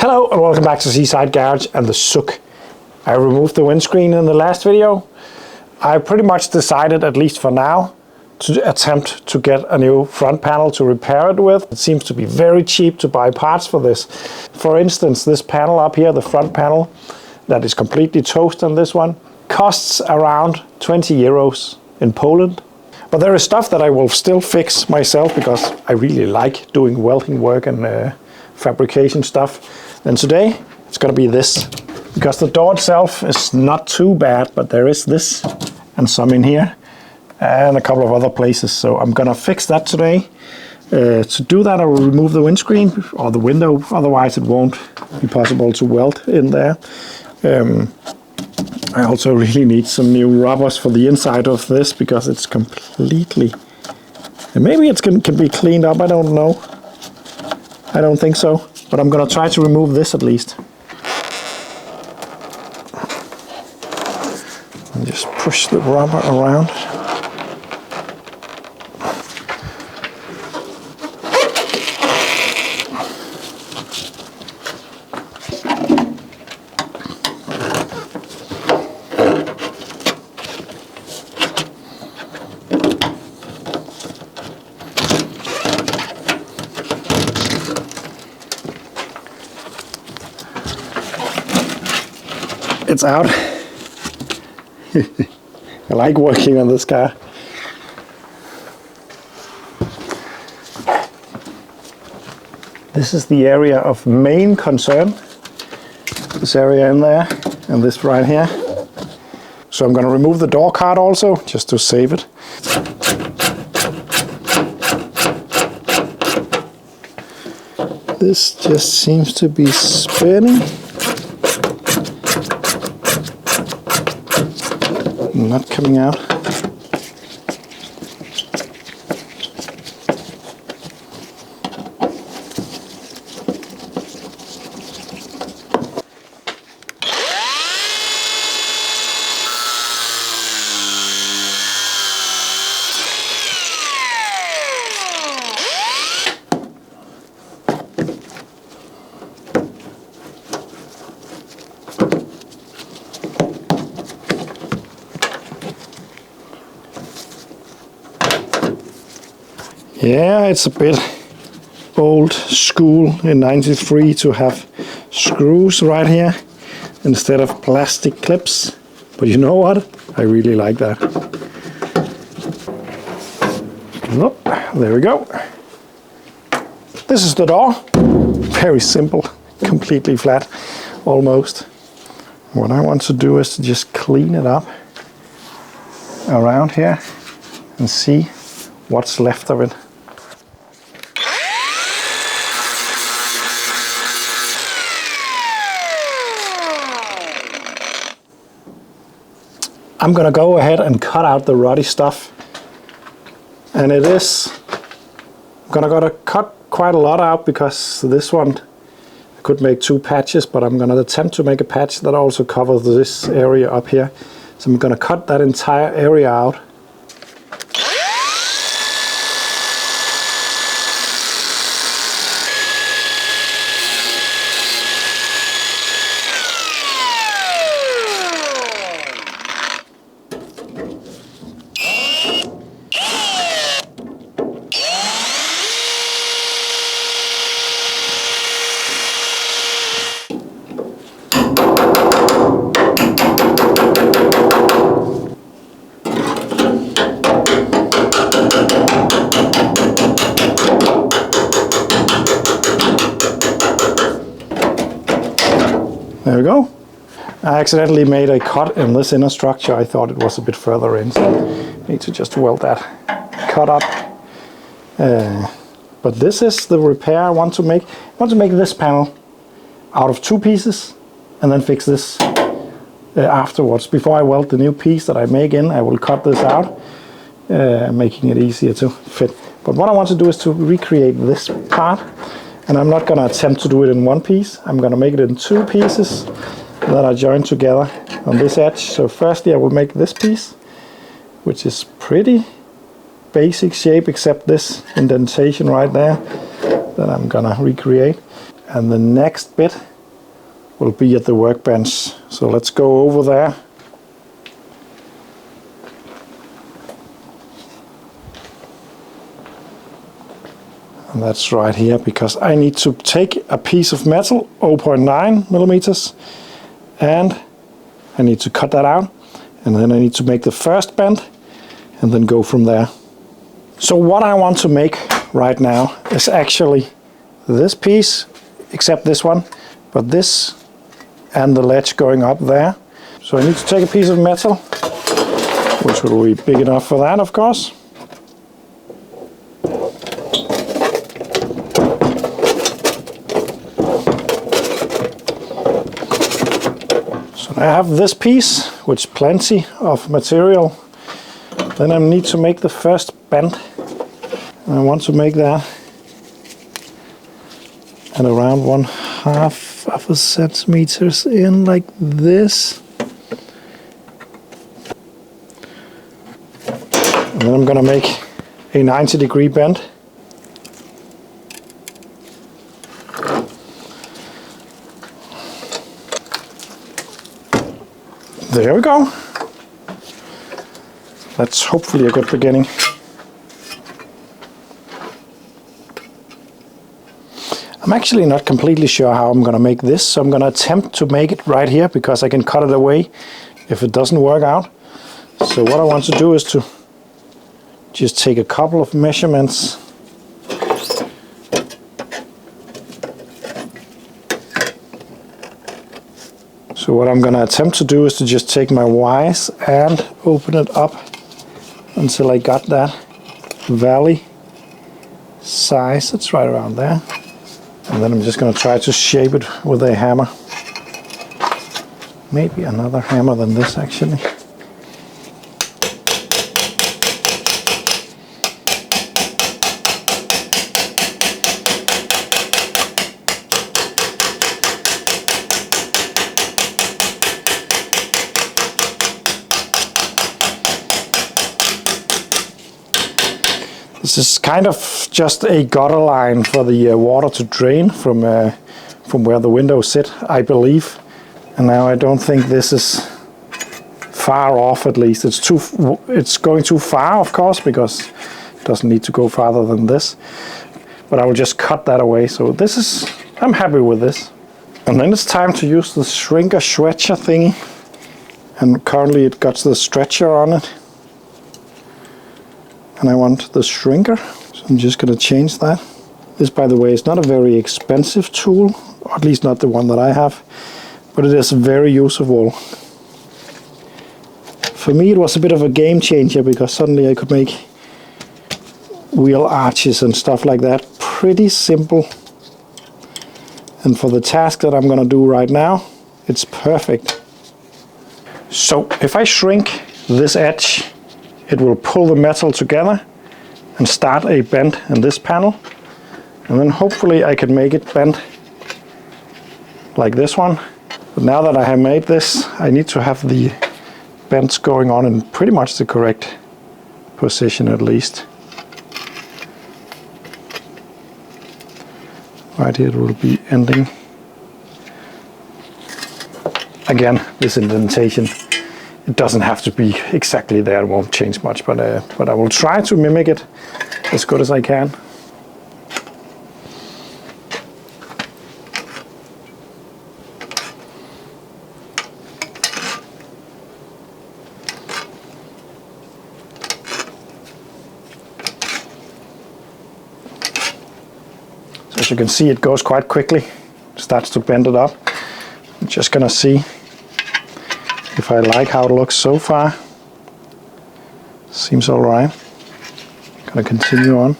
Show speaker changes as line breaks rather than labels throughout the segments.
Hello and welcome back to Seaside Garage and the sook. I removed the windscreen in the last video. I pretty much decided, at least for now, to attempt to get a new front panel to repair it with. It seems to be very cheap to buy parts for this. For instance, this panel up here, the front panel, that is completely toast on this one, costs around 20 euros in Poland. But there is stuff that I will still fix myself because I really like doing welding work and fabrication stuff. And today it's going to be this, because the door itself is not too bad, but there is this and some in here and a couple of other places. So I'm going to fix that today. To do that, I will remove the windscreen or the window, otherwise it won't be possible to weld in there. I also really need some new rubbers for the inside of this because it's completely, and maybe it can be cleaned up, I don't know. I don't think so, but I'm gonna try to remove this at least. And just push the rubber around. It's out. I like working on this car. This is the area of main concern. This area in there and this right here. So I'm going to remove the door card also, just to save it. This just seems to be spinning. Not coming out. Yeah, it's a bit old school in '93 to have screws right here instead of plastic clips. But you know what? I really like that. Oh, there we go. This is the door. Very simple, completely flat, almost. What I want to do is to just clean it up around here and see what's left of it. I'm gonna go ahead and cut out the ruddy stuff, and I'm gonna cut quite a lot out because this one I could make two patches, but I'm gonna attempt to make a patch that also covers this area up here. So I'm gonna cut that entire area out. There we go. I accidentally made a cut in this inner structure. I thought it was a bit further in, so I need to just weld that cut up. But this is the repair I want to make. I want to make this panel out of two pieces and then fix this afterwards. Before I weld the new piece that I make in, I will cut this out, making it easier to fit. But what I want to do is to recreate this part. And I'm not going to attempt to do it in one piece. I'm going to make it in two pieces that are joined together on this edge. So firstly I will make this piece, which is pretty basic shape except this indentation right there that I'm going to recreate. and the next bit will be at the workbench. So let's go over there. And that's right here, because I need to take a piece of metal, 0.9 millimeters, and I need to cut that out, and then I need to make the first bend and then go from there. So what I want to make right now is actually this piece, except this one, but this and the ledge going up there. So I need to take a piece of metal, which will be big enough for that, of course. So I have this piece, which plenty of material. Then I need to make the first bend. And I want to make that at around 1/2 of a centimeters in, like this. And then I'm gonna make a 90-degree bend. There we go. That's hopefully a good beginning. I'm actually not completely sure how I'm going to make this, so I'm going to attempt to make it right here, because I can cut it away if it doesn't work out. So what I want to do is to just take a couple of measurements. So what I'm going to attempt to do is to just take my vise and open it up until I got that valley size. It's right around there. And then I'm just going to try to shape it with a hammer. Maybe another hammer than this, actually. This is kind of just a gutter line for the water to drain from where the windows sit, I believe. And now I don't think this is far off, at least. It's going too far, of course, because it doesn't need to go farther than this. But I will just cut that away. So this is, I'm happy with this. And then it's time to use the shrinker stretcher thingy. And currently it got the stretcher on it. And I want the shrinker, so I'm just going to change that. This, by the way, is not a very expensive tool, or at least not the one that I have, but it is very useful. For me it was a bit of a game changer, because suddenly I could make wheel arches and stuff like that pretty simple. And for the task that I'm going to do right now, it's perfect. So if I shrink this edge, it will pull the metal together and start a bend in this panel. And then hopefully I can make it bend like this one. But now that I have made this, I need to have the bends going on in pretty much the correct position, at least. Right here it will be ending. Again, this indentation, it doesn't have to be exactly there, it won't change much, but I will try to mimic it as good as I can. So as you can see, it goes quite quickly, it starts to bend it up. I'm just gonna see if I like how it looks so far. Seems alright. Gonna continue on.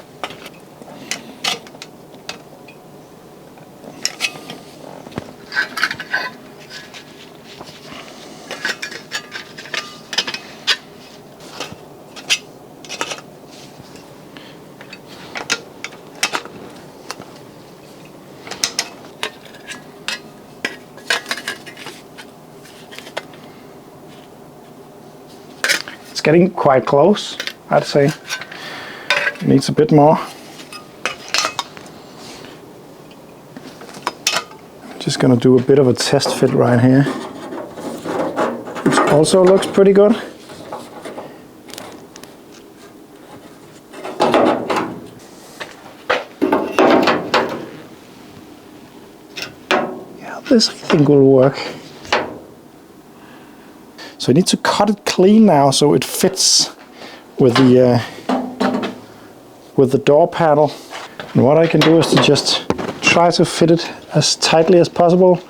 It's getting quite close, I'd say. It needs a bit more. Just gonna do a bit of a test fit right here, which also looks pretty good. Yeah, this I think will work. So I need to cut it clean now so it fits with the door panel. And what I can do is to just try to fit it as tightly as possible.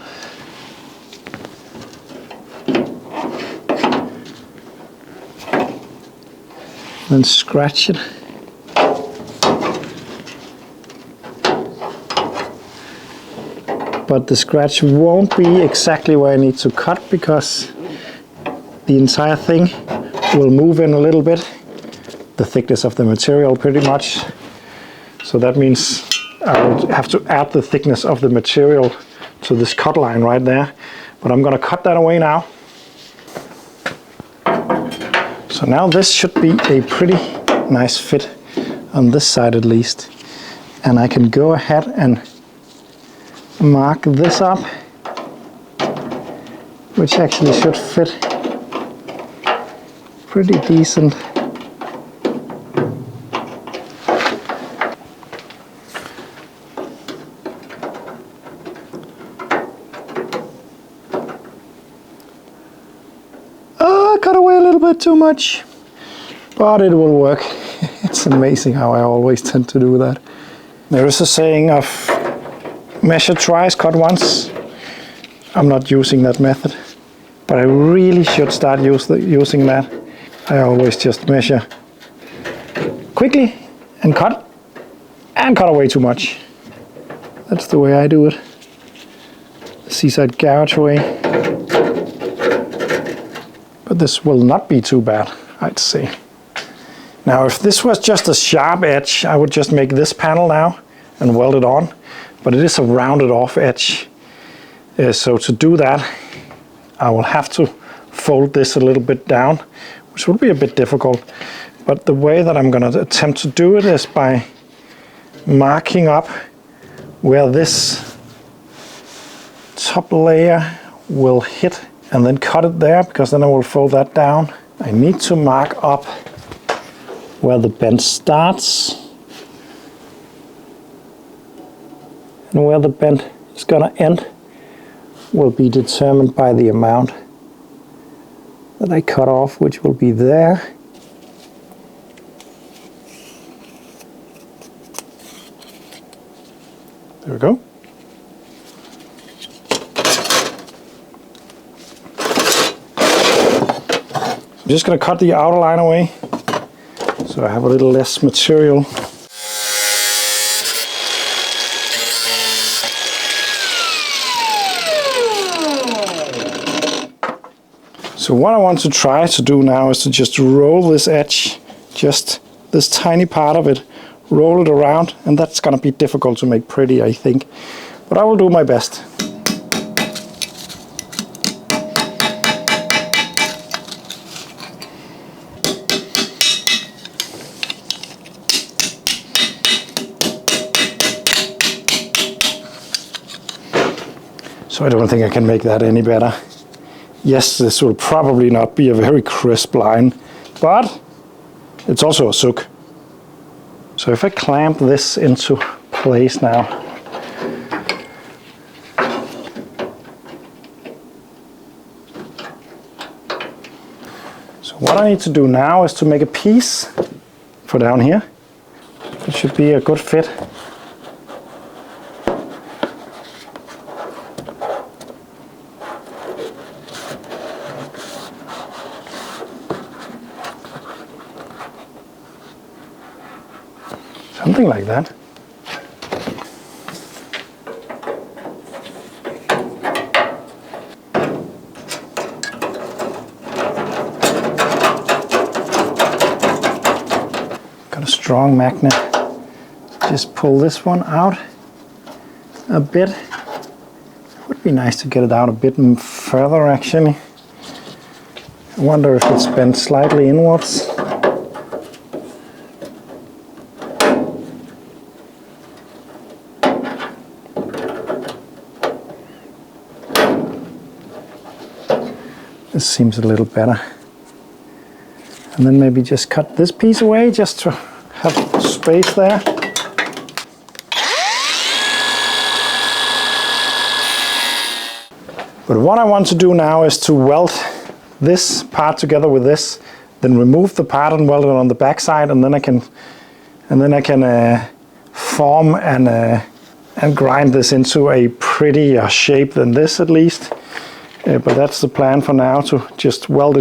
Then scratch it. But the scratch won't be exactly where I need to cut, because the entire thing will move in a little bit, the thickness of the material pretty much. So that means I will have to add the thickness of the material to this cut line right there. But I'm going to cut that away now. So now this should be a pretty nice fit on this side at least. And I can go ahead and mark this up, which actually should fit pretty decent. Oh, I cut away a little bit too much, but it will work. It's amazing how I always tend to do that. There is a saying of measure twice, cut once. I'm not using that method, but I really should start using that. I always just measure quickly and cut away too much. That's the way I do it. The Seaside Garage way. But this will not be too bad, I'd say. Now, if this was just a sharp edge, I would just make this panel now and weld it on. But it is a rounded off edge. So to do that, I will have to fold this a little bit down, which will be a bit difficult. But the way that I'm going to attempt to do it is by marking up where this top layer will hit and then cut it there, because then I will fold that down. I need to mark up where the bend starts and where the bend is going to end will be determined by the amount that I cut off, which will be there. There we go. I'm just going to cut the outer line away so I have a little less material. So what I want to try to do now is to just roll this edge, just this tiny part of it, roll it around, and that's going to be difficult to make pretty, I think. But I will do my best. So I don't think I can make that any better. Yes, this will probably not be a very crisp line, but it's also a sook. So if I clamp this into place now, so what I need to do now is to make a piece for down here. It should be a good fit. Something like that. Got a strong magnet. Just pull this one out a bit. It would be nice to get it out a bit further actually. I wonder if it's bent slightly inwards. This seems a little better. And then maybe just cut this piece away just to have space there. But what I want to do now is to weld this part together with this, then remove the part and weld it on the back side, and then I can form and grind this into a prettier shape than this at least. But that's the plan for now, to just weld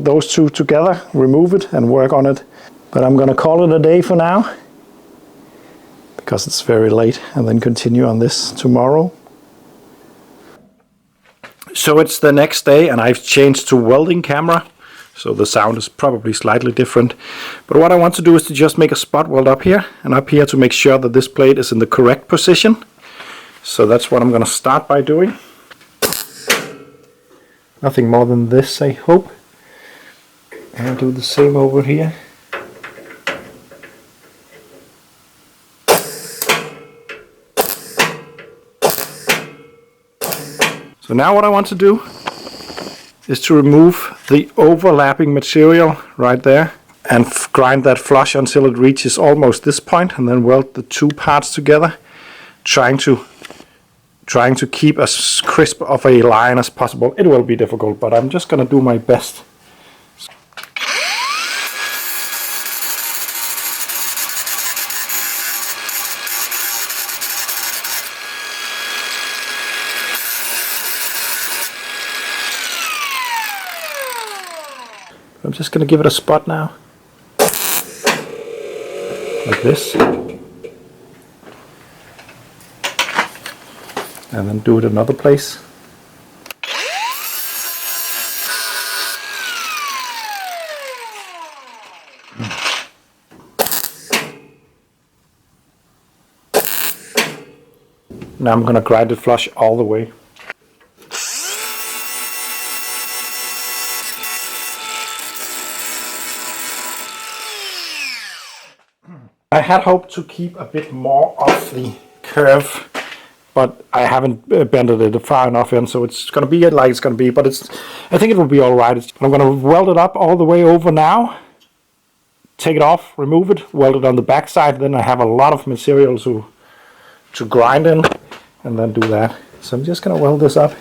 those two together, remove it and work on it. But I'm gonna call it a day for now because it's very late, and then continue on this tomorrow. So it's the next day and I've changed to welding camera, so the sound is probably slightly different. But what I want to do is to just make a spot weld up here and up here to make sure that this plate is in the correct position. So that's what I'm gonna start by doing. Nothing more than this, I hope. And I'll do the same over here. So now what I want to do is to remove the overlapping material right there and grind that flush until it reaches almost this point, and then weld the two parts together, trying to keep as crisp of a line as possible. It will be difficult, but I'm just gonna do my best. I'm just gonna give it a spot now, like this. And then do it another place. Now I'm going to grind it flush all the way. I had hoped to keep a bit more of the curve, but I haven't bended it far enough in, so it's going to be like it's going to be, but I think it will be alright. I'm going to weld it up all the way over now, take it off, remove it, weld it on the back side, then I have a lot of material to grind in, and then do that. So I'm just going to weld this up.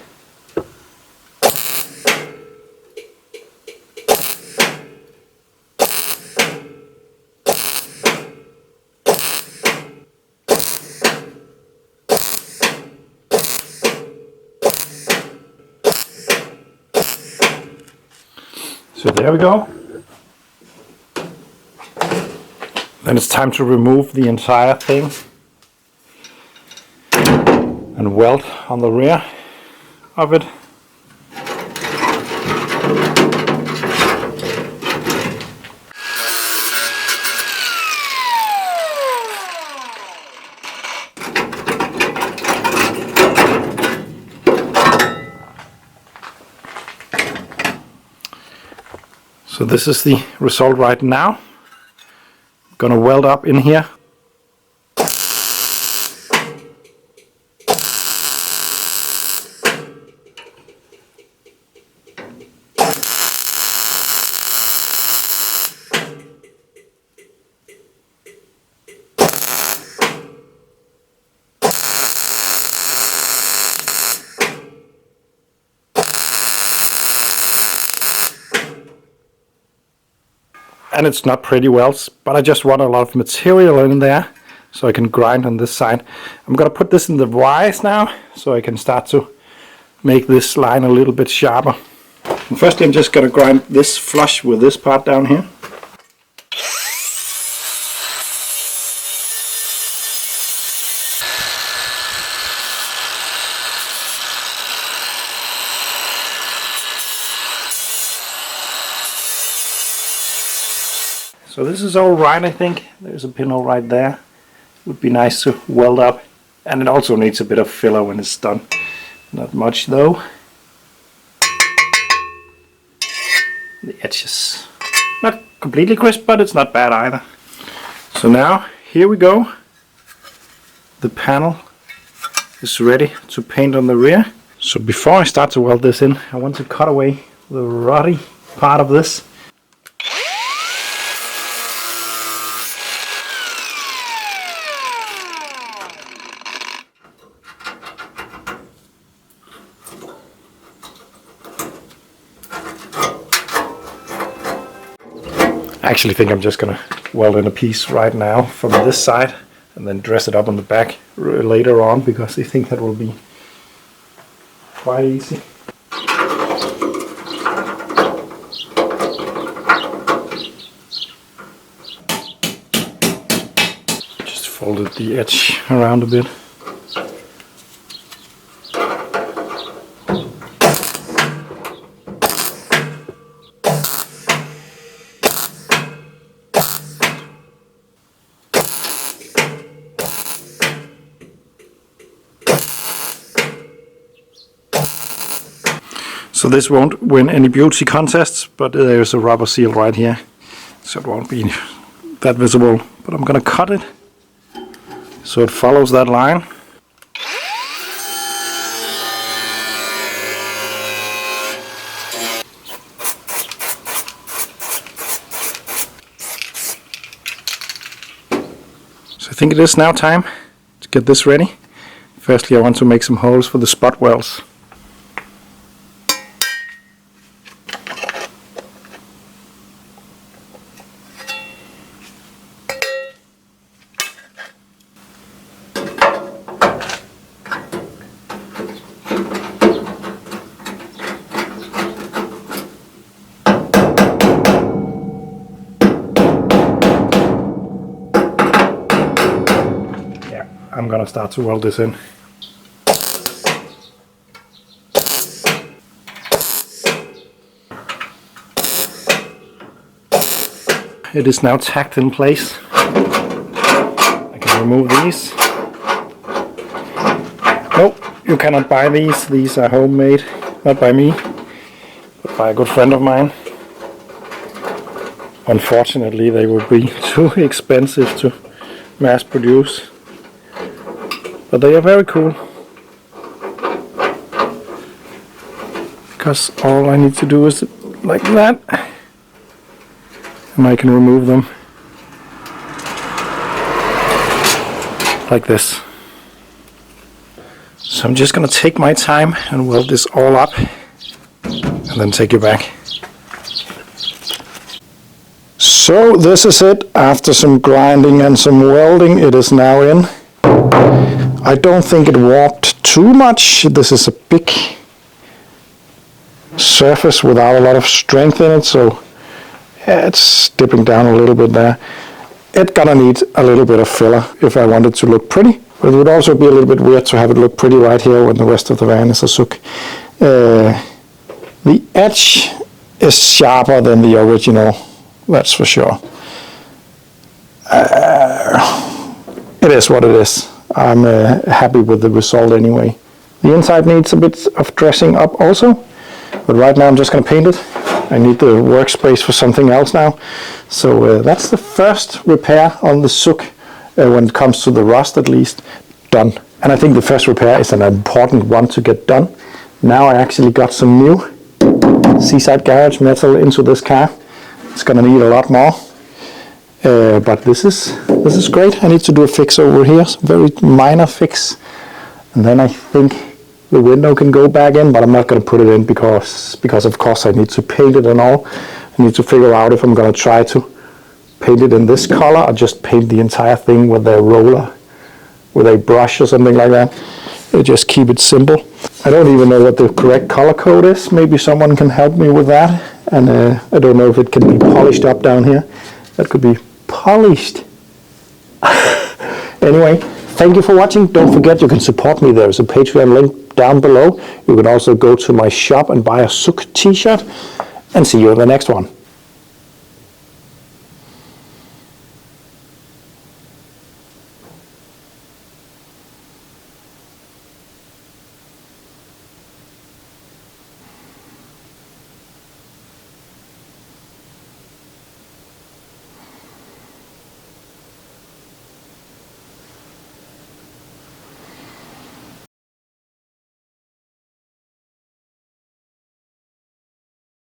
So there we go. Then it's time to remove the entire thing and weld on the rear of it. So this is the result right now. I'm gonna weld up in here. And it's not pretty welds, but I just want a lot of material in there so I can grind on this side. I'm gonna put this in the vise now so I can start to make this line a little bit sharper. And firstly I'm just gonna grind this flush with this part down here. So this is all right, I think. There's a pinhole right there. Would be nice to weld up. And it also needs a bit of filler when it's done. Not much though. The edges. Not completely crisp, but it's not bad either. So now, here we go. The panel is ready to paint on the rear. So before I start to weld this in, I want to cut away the ruddy part of this. I actually think I'm just gonna weld in a piece right now from this side and then dress it up on the back later on, because I think that will be quite easy. Just folded the edge around a bit. So this won't win any beauty contests, but there's a rubber seal right here, so it won't be that visible. But I'm gonna cut it so it follows that line. So I think it is now time to get this ready. Firstly, I want to make some holes for the spot welds. I'm gonna start to weld this in. It is now tacked in place. I can remove these. Nope, you cannot buy these. These are homemade, not by me, but by a good friend of mine. Unfortunately, they would be too expensive to mass produce. But they are very cool, because all I need to do is like that, and I can remove them like this. So I'm just gonna take my time and weld this all up and then take you back. So this is it. After some grinding and some welding, it is now in. I don't think it warped too much. This is a big surface without a lot of strength in it, so yeah, it's dipping down a little bit there. It's gonna need a little bit of filler if I want it to look pretty, but it would also be a little bit weird to have it look pretty right here when the rest of the van is a sook. The edge is sharper than the original, that's for sure. It is what it is. I'm happy with the result anyway. The inside needs a bit of dressing up also, but right now I'm just going to paint it. I need the workspace for something else now. So that's the first repair on the sook, when it comes to the rust at least, done. And I think the first repair is an important one to get done. Now I actually got some new Seaside Garage metal into this car. It's going to need a lot more. But this is great. I need to do a fix over here, a very minor fix, and then I think the window can go back in, but I'm not going to put it in because of course I need to paint it and all. I need to figure out if I'm going to try to paint it in this color or just paint the entire thing with a roller, with a brush or something like that. Just keep it simple. I don't even know what the correct color code is. Maybe someone can help me with that. And I don't know if it can be polished up down here. That could be polished. Anyway, thank you for watching. Don't forget you can support me. There's a Patreon link down below. You can also go to my shop and buy a sook t-shirt, and see you in the next one.